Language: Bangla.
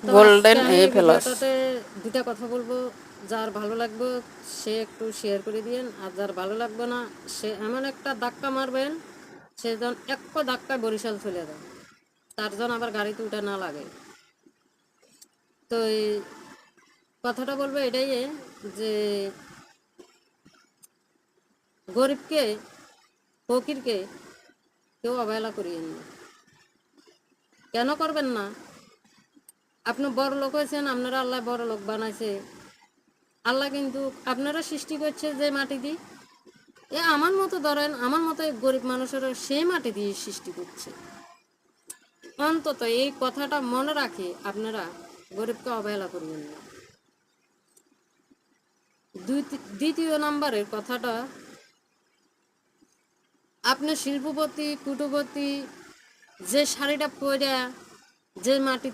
তো আজকে গোল্ডেন আমি এ এই প্লাস। ভিডিওটাতে দুটা কথা বলবো। যার ভালো লাগবে সে একটু শেয়ার করে দিন, আর যার ভালো লাগবে না সে এমন একটা ধাক্কা মারবেন সে যেন এক ধাক্কায় বরিশাল চলে যায়, তার জন্য আবার গাড়িতে উঠে না লাগে। তো এই কথাটা বলবো এটাই যে গরিবকে ফকিরকে কেউ অবহেলা করিয়েন না। কেন করবেন না? আপনি বড় লোক হয়েছেন, আপনারা আল্লাহ বড় লোক বানাইছে। আল্লাহ কিন্তু আপনারা সৃষ্টি করছে যে মাটি দিয়ে, আমার মতো ধরেন আমার মতো গরিব মানুষেরও সেই মাটি দিয়ে সৃষ্টি করছে। অন্তত এই কথাটা মনে রাখে আপনারা গরিবকে অবহেলা করবেন না। দ্বিতীয় নাম্বারের কথাটা, আপনি শিল্পপতি কুটুপতি যে শাড়িটা পরে যে মাটি